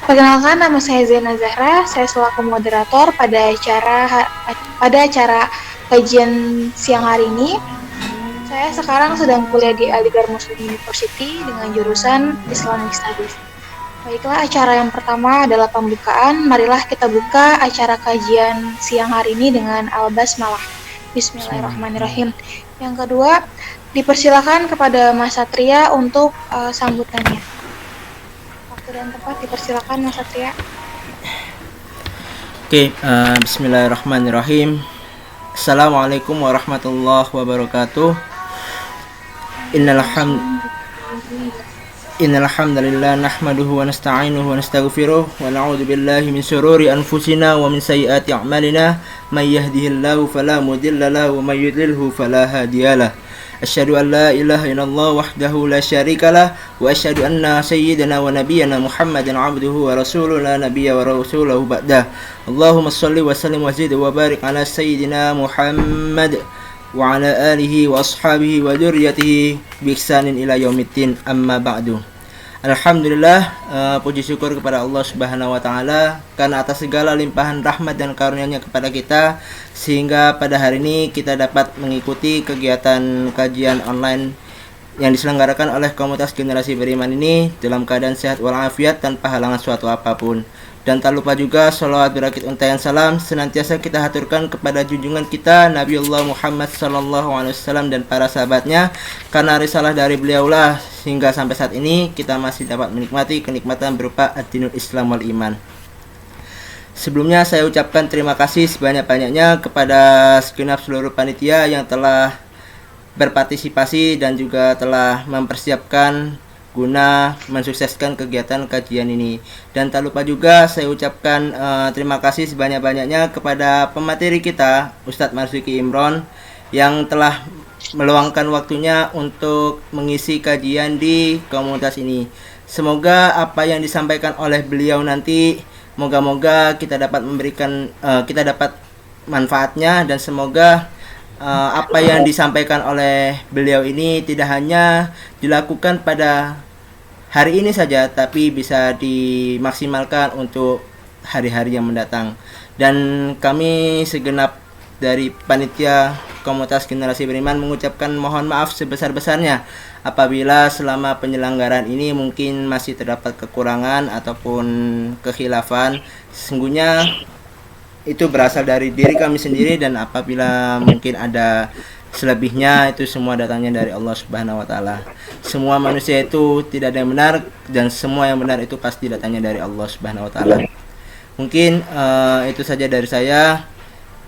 Perkenalkan, nama saya Zena Zahra. Saya selaku moderator pada acara kajian siang hari ini. Saya sekarang sedang kuliah di Aligarh Muslim University dengan jurusan Islamic Studies. Baiklah, acara yang pertama adalah pembukaan. Marilah kita buka acara kajian siang hari ini dengan Al-Basmalah. Bismillahirrahmanirrahim. Yang kedua, dipersilakan kepada Mas Satria untuk sambutannya. Waktu dan tempat dipersilakan Mas Satria. Bismillahirrahmanirrahim. Assalamualaikum warahmatullahi wabarakatuh. Innal hamdalillah nahmaduhu wa nasta'inuhu wa nastaghfiruh wa na'udzu billahi min shururi anfusina wa min sayyiati a'malina may yahdihillahu fala mudilla lahu wa may yudlilhu fala hadiyalah. Asyhadu an la ilaha illallah wahdahu la syarikalah wa asyhadu anna sayyidana wa nabiyyana Muhammadan 'abduhu wa rasuluhu la nabiyya wa rasuluhu ba'dah. Allahumma shalli wa sallim wa zid wa barik ala sayyidina Muhammad wa ala alihi wa ashabihi wa dzurriyyatihi bi ihsanin ila yaumiddin, amma ba'du. Alhamdulillah, puji syukur kepada Allah Subhanahu wa taala karena atas segala limpahan rahmat dan karunia-Nya kepada kita sehingga pada hari ini kita dapat mengikuti kegiatan kajian online yang diselenggarakan oleh komunitas generasi beriman ini dalam keadaan sehat walafiat tanpa halangan suatu apapun. Dan tak lupa juga sholawat berakit untayan salam senantiasa kita haturkan kepada junjungan kita Nabiullah Muhammad SAW dan para sahabatnya, karena risalah dari beliaulah hingga sampai saat ini kita masih dapat menikmati kenikmatan berupa ad-dinul Islam wal iman. Sebelumnya saya ucapkan terima kasih sebanyak-banyaknya kepada segenap seluruh panitia yang telah berpartisipasi dan juga telah mempersiapkan guna mensukseskan kegiatan kajian ini. Dan tak lupa juga saya ucapkan terima kasih sebanyak-banyaknya kepada pemateri kita Ustadz Marzuki Imron yang telah meluangkan waktunya untuk mengisi kajian di komunitas ini. Semoga apa yang disampaikan oleh beliau nanti moga-moga kita dapat manfaatnya, dan semoga apa yang disampaikan oleh beliau ini tidak hanya dilakukan pada hari ini saja, tapi bisa dimaksimalkan untuk hari-hari yang mendatang. Dan kami segenap dari panitia komunitas generasi beriman mengucapkan mohon maaf sebesar-besarnya apabila selama penyelenggaraan ini mungkin masih terdapat kekurangan ataupun kekhilafan. Sesungguhnya itu berasal dari diri kami sendiri, dan apabila mungkin ada selebihnya itu semua datangnya dari Allah Subhanahu wa taala. Semua manusia itu tidak ada yang benar, dan semua yang benar itu pasti datangnya dari Allah Subhanahu wa taala. Mungkin itu saja dari saya.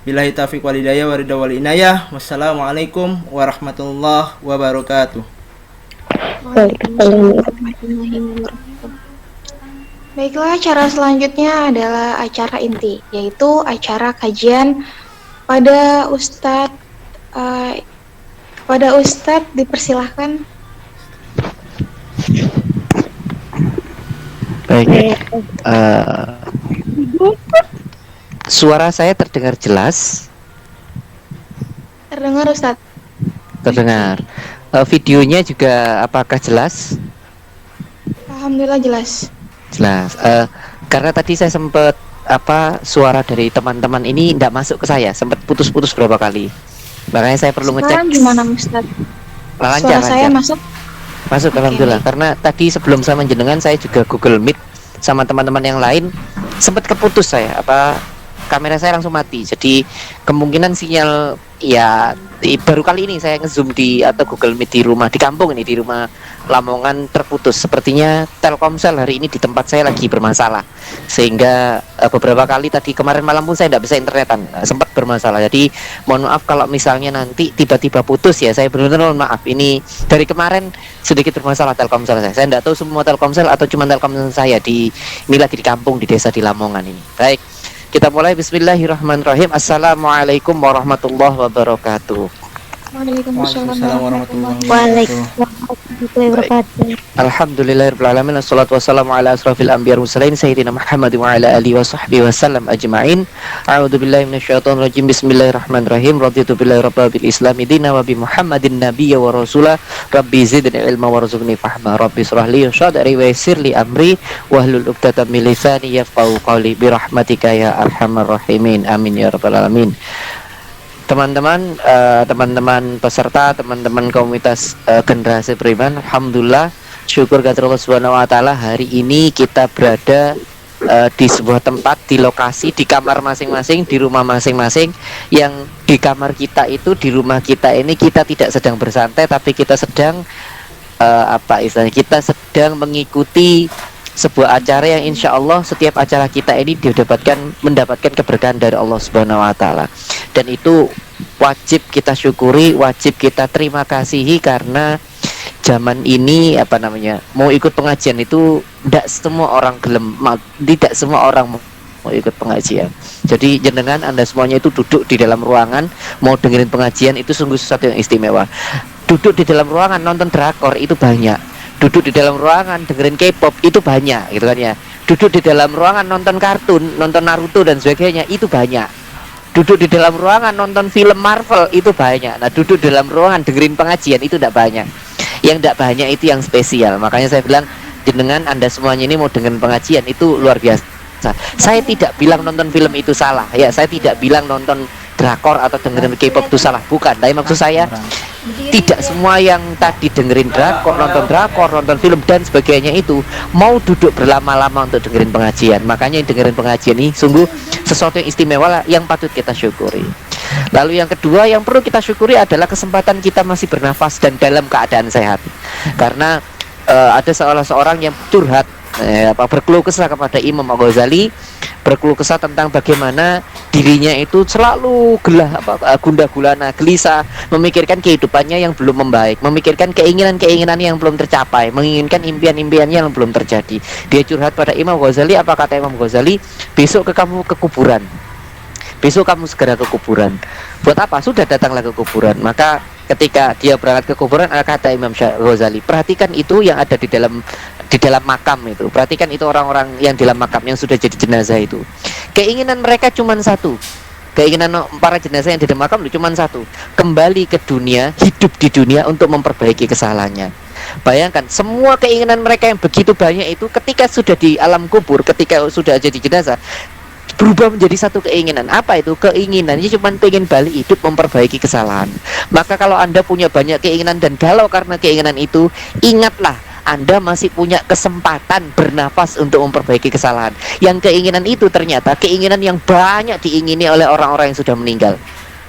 Billahi taufiq wal hidayah wa ridha wal inayah. Wassalamualaikum warahmatullahi wabarakatuh. Waalaikumsalam warahmatullahi wabarakatuh. Baiklah, acara selanjutnya adalah acara inti, yaitu acara kajian pada Ustadz dipersilahkan. Baik, suara saya terdengar jelas? Terdengar Ustadz? Terdengar. Videonya juga apakah jelas? Alhamdulillah jelas. Jelas. Karena tadi saya sempat suara dari teman-teman ini tidak masuk ke saya, sempat putus-putus berapa kali. Makanya saya perlu ngecek. Sekarang gimana Ustadz? Suara saya masuk? Masuk, alhamdulillah. Karena tadi sebelum saya menjenengan saya juga Google Meet sama teman-teman yang lain, sempat keputus saya, kamera saya langsung mati. Jadi kemungkinan sinyal ya baru kali ini saya nge-zoom atau Google Meet di rumah, di kampung ini, di rumah Lamongan terputus. Sepertinya Telkomsel hari ini di tempat saya lagi bermasalah, sehingga beberapa kali tadi kemarin malam pun saya tidak bisa internetan, sempat bermasalah. Jadi mohon maaf kalau misalnya nanti tiba-tiba putus ya, saya benar-benar mohon maaf. Ini dari kemarin sedikit bermasalah Telkomsel saya. Saya tidak tahu semua Telkomsel atau cuma Telkomsel saya ini lagi di kampung, di desa di Lamongan ini. Baik, kita mulai. Bismillahirrahmanirrahim. Assalamualaikum warahmatullahi wabarakatuh. Waalaikumsalam Waalaikumsalam warahmatullahi warahmatullahi wabarakatuh. Warahmatullahi wabarakatuh. Alhamdulillahirrahmanirrahim. Assalatu wassalamu ala asrafil anbiya mursalin sayyidina Muhammad wa ala alihi wa sahbihi wasallam ajma'in. A'udzu billahi minasyaitonir rajim. Bismillahirrahmanirrahim. Raditu billahi rabbil bil islami dina wa bi Muhammadin nabiyya wa rasula. Rabbi zidni ilma warzuqni fahma. Rabbi shrah li sadri wa yassir li amri wahlul 'uqdatam min lisani yafqahu qawli bi rahmatika ya arhamar rahimin. Amin ya rabbal alamin. Teman-teman peserta, teman-teman komunitas generasi beriman, alhamdulillah, syukur kepada Allah Subhanahu wa taala, hari ini kita berada di sebuah tempat, di lokasi, di kamar masing-masing, di rumah masing-masing. Yang di kamar kita itu, di rumah kita ini, kita tidak sedang bersantai, tapi kita sedang kita sedang mengikuti sebuah acara yang insya Allah setiap acara kita ini mendapatkan keberkahan dari Allah Subhanahu wa taala. Dan itu wajib kita syukuri, wajib kita terima kasihi, karena zaman ini mau ikut pengajian itu tidak semua orang tidak semua orang mau ikut pengajian. Jadi jenengan Anda semuanya itu duduk di dalam ruangan mau dengerin pengajian itu sungguh sesuatu yang istimewa. Duduk di dalam ruangan nonton drakor itu banyak. Duduk di dalam ruangan dengerin K-pop itu banyak, gitu kan ya. Duduk di dalam ruangan nonton kartun, nonton Naruto dan sebagainya itu banyak. Duduk di dalam ruangan nonton film Marvel itu banyak. Nah, duduk di dalam ruangan dengerin pengajian itu tidak banyak. Yang tidak banyak itu yang spesial. Makanya saya bilang jenengan Anda semuanya ini mau dengerin pengajian itu luar biasa. Saya tidak bilang nonton film itu salah. Ya, saya tidak bilang nonton drakor atau dengerin K-pop itu salah, bukan. Tapi maksud saya tidak semua yang tadi dengerin drakor, nonton film dan sebagainya itu mau duduk berlama-lama untuk dengerin pengajian. Makanya dengerin pengajian ini sungguh sesuatu yang istimewa lah, yang patut kita syukuri. Lalu yang kedua yang perlu kita syukuri adalah kesempatan kita masih bernafas dan dalam keadaan sehat. Karena ada seorang yang curhat, berkeluh kesah kepada Imam Ghazali, berkeluh kesah tentang bagaimana dirinya itu selalu gundah gulana, gelisah, memikirkan kehidupannya yang belum membaik, memikirkan keinginan-keinginan yang belum tercapai, menginginkan impian-impiannya yang belum terjadi. Dia curhat pada Imam Ghazali. Apa kata Imam Ghazali? Besok kamu ke kuburan. Besok kamu segera ke kuburan. Buat apa? Sudah datanglah ke kuburan. Maka ketika dia berangkat ke kuburan, kata Imam Ghazali, perhatikan itu yang ada di dalam makam itu. Perhatikan itu orang-orang yang di dalam makam yang sudah jadi jenazah itu. Keinginan mereka cuma satu. Keinginan para jenazah yang di dalam makam itu cuma satu. Kembali ke dunia, hidup di dunia untuk memperbaiki kesalahannya. Bayangkan semua keinginan mereka yang begitu banyak itu ketika sudah di alam kubur, ketika sudah jadi jenazah, berubah menjadi satu keinginan. Apa itu? Keinginannya cuma pengen balik hidup, memperbaiki kesalahan. Maka kalau Anda punya banyak keinginan dan galau karena keinginan itu, ingatlah Anda masih punya kesempatan bernafas untuk memperbaiki kesalahan. Yang keinginan itu ternyata keinginan yang banyak diingini oleh orang-orang yang sudah meninggal.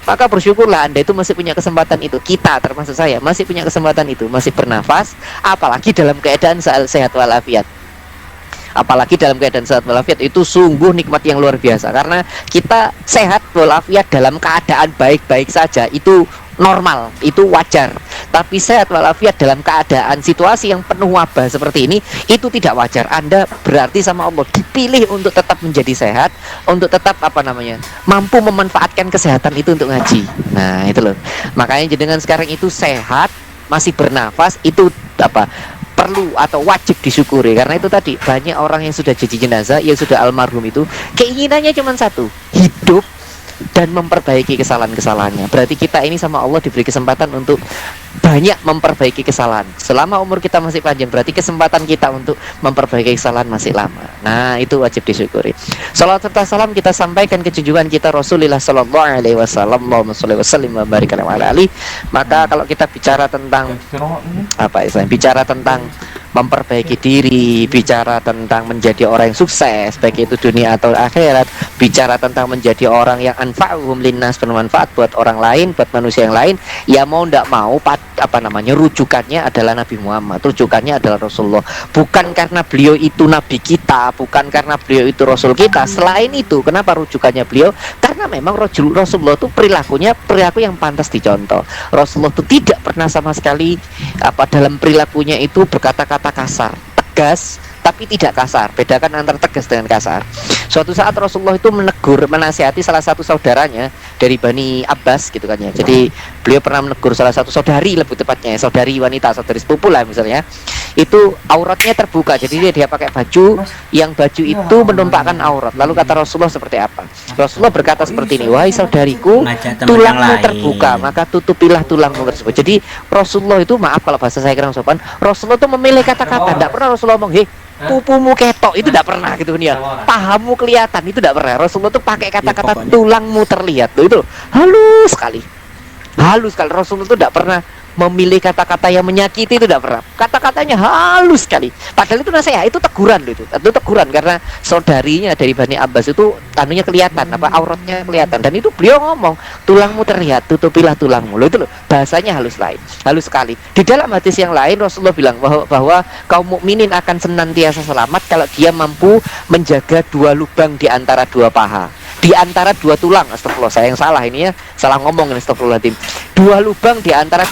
Maka bersyukurlah Anda itu masih punya kesempatan itu. Kita termasuk saya masih punya kesempatan itu, masih bernafas, apalagi dalam keadaan sehat walafiat. Apalagi dalam keadaan sehat walafiat itu sungguh nikmat yang luar biasa. Karena kita sehat walafiat dalam keadaan baik-baik saja itu normal, itu wajar. Tapi sehat walafiat dalam keadaan situasi yang penuh wabah seperti ini itu tidak wajar. Anda berarti sama Allah dipilih untuk tetap menjadi sehat, untuk tetap mampu memanfaatkan kesehatan itu untuk ngaji. Nah itu loh. Makanya jenengan sekarang itu sehat, masih bernafas, itu perlu atau wajib disyukuri. Karena itu tadi banyak orang yang sudah jadi jenazah, yang sudah almarhum itu keinginannya cuma satu, hidup dan memperbaiki kesalahan-kesalahannya. Berarti kita ini sama Allah diberi kesempatan untuk banyak memperbaiki kesalahan. Selama umur kita masih panjang, berarti kesempatan kita untuk memperbaiki kesalahan masih lama. Nah itu wajib disyukuri. Salawat serta salam kita sampaikan ke junjungan kita Rasulullah Sallallahu Alaihi Wasallam. Allahumma sholli wa sallim wa barik alaihi. Maka kalau kita bicara tentang bicara tentang memperbaiki diri, bicara tentang menjadi orang yang sukses, baik itu dunia atau akhirat, bicara tentang menjadi orang yang anfa'uhum linnas, bermanfaat buat orang lain, buat manusia yang lain, ya mau ndak mau rujukannya adalah Nabi Muhammad, rujukannya adalah Rasulullah. Bukan karena beliau itu nabi kita, bukan karena beliau itu rasul kita. Selain itu, kenapa rujukannya beliau? Karena memang Rasulullah itu perilaku yang pantas dicontoh. Rasulullah itu tidak pernah sama sekali dalam perilakunya itu berkata-kata kasar, tegas tapi tidak kasar. Bedakan antara tegas dengan kasar. Suatu saat Rasulullah itu menegur, menasihati salah satu saudaranya dari Bani Abbas gitu kan ya. Jadi beliau pernah menegur salah satu saudari, lebih tepatnya saudari wanita, saudari sepupu lah misalnya. Itu auratnya terbuka, jadi dia pakai baju yang baju itu menumpahkan aurat. Lalu kata Rasulullah seperti apa? Rasulullah berkata seperti ini, wahai saudariku, tulangmu terbuka, maka tutupilah tulangmu tersebut. Jadi Rasulullah itu, maaf kalau bahasa saya kurang sopan, Rasulullah itu memilih kata-kata. Tidak pernah Rasulullah ngomong, pupumu ketok, itu tidak pernah gitu ya. Pahamu kelihatan, itu tidak pernah. Rasulullah itu pakai kata-kata tulangmu terlihat. Loh, itu halus sekali. Halus sekali. Rasulullah itu tidak pernah memilih kata-kata yang menyakiti, itu tidak pernah. Kata-katanya halus sekali. Padahal itu nasihat, itu teguran loh itu. Itu teguran karena saudarinya dari Bani Abbas itu anunya kelihatan, apa auratnya kelihatan, dan itu beliau ngomong, tulangmu terlihat, tutupilah tulangmu. Loh itu loh, bahasanya halus lain, halus sekali. Di dalam hadis yang lain Rasulullah bilang bahwa kaum mukminin akan senantiasa selamat kalau dia mampu menjaga dua lubang di antara dua paha, di antara dua tulang. Astagfirullah, saya yang salah ini ya, salah ngomong ini, astagfirullahaladzim. Dua lubang di antara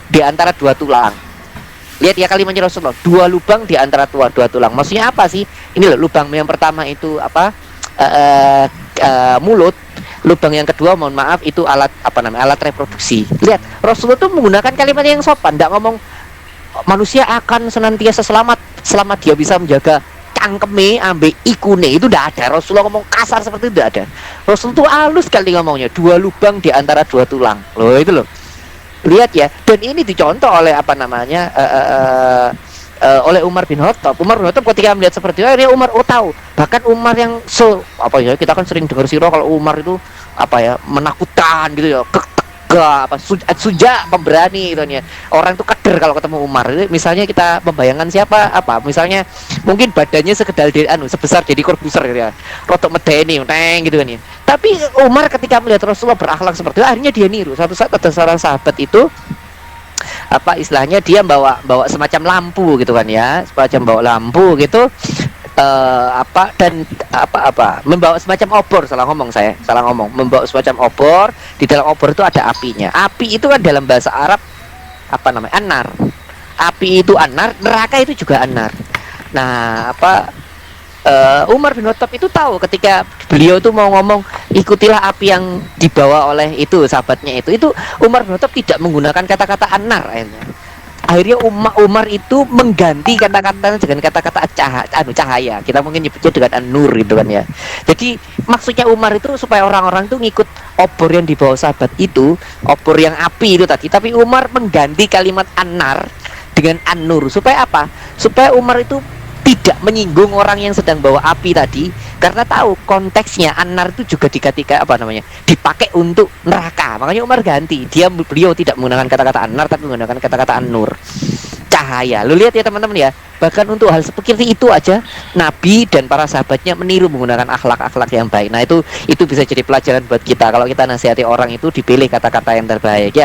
di antara dua tulang. Lihat ya kalimatnya Rasulullah, dua lubang di antara dua tulang. Maksudnya apa sih? Ini loh, lubang yang pertama itu mulut. Lubang yang kedua, mohon maaf, itu alat alat reproduksi. Lihat, Rasulullah itu menggunakan kalimat yang sopan, tidak ngomong manusia akan senantiasa selamat selama dia bisa menjaga cangkeme ambek ikune. Itu tidak ada. Rasulullah ngomong kasar seperti itu tidak ada. Rasul itu halus sekali ngomongnya, dua lubang di antara dua tulang. Loh itu loh, lihat ya. Dan ini dicontoh oleh oleh Umar bin Khattab. Umar bin Khattab ketika melihat seperti itu, dia Umar tahu. Bahkan Umar yang kita kan sering dengar sirah kalau Umar itu menakutkan gitu ya, suja pemberani gitu ya. Orang itu keder kalau ketemu Umar. Misalnya kita membayangkan siapa misalnya mungkin badannya sebesar Deddy Corbuzier gitu ya, rotok medeni gitu kan ya. Tapi Umar ketika melihat Rasulullah berakhlak seperti itu, akhirnya dia niru. Suatu saat ada seorang sahabat itu istilahnya dia bawa semacam lampu gitu kan ya, semacam bawa lampu gitu, membawa semacam obor, membawa semacam obor. Di dalam obor itu ada apinya. Api itu kan dalam bahasa Arab anar. Api itu anar, neraka itu juga anar. Nah Umar bin Khattab itu tahu ketika beliau itu mau ngomong ikutilah api yang dibawa oleh itu sahabatnya itu Umar bin Khattab tidak menggunakan kata-kata anar. Akhirnya Umar itu mengganti kata-kata dengan kata-kata cahaya. Kita mungkin nyebutnya dengan an-nur gitu kan ya. Jadi maksudnya Umar itu supaya orang-orang itu ngikut obor yang dibawa sahabat itu, obor yang api itu tadi. Tapi Umar mengganti kalimat an-nar dengan an-nur. Supaya apa? Supaya Umar itu tidak menyinggung orang yang sedang bawa api tadi, karena tahu konteksnya an-nar itu juga dipakai untuk neraka. Makanya Umar ganti, beliau tidak menggunakan kata-kata an-nar tapi menggunakan kata-kata an-nur, cahaya. Lu lihat ya teman-teman ya, bahkan untuk hal seperti itu aja Nabi dan para sahabatnya meniru menggunakan akhlak-akhlak yang baik. Nah itu bisa jadi pelajaran buat kita. Kalau kita nasihati orang itu dipilih kata-kata yang terbaik ya.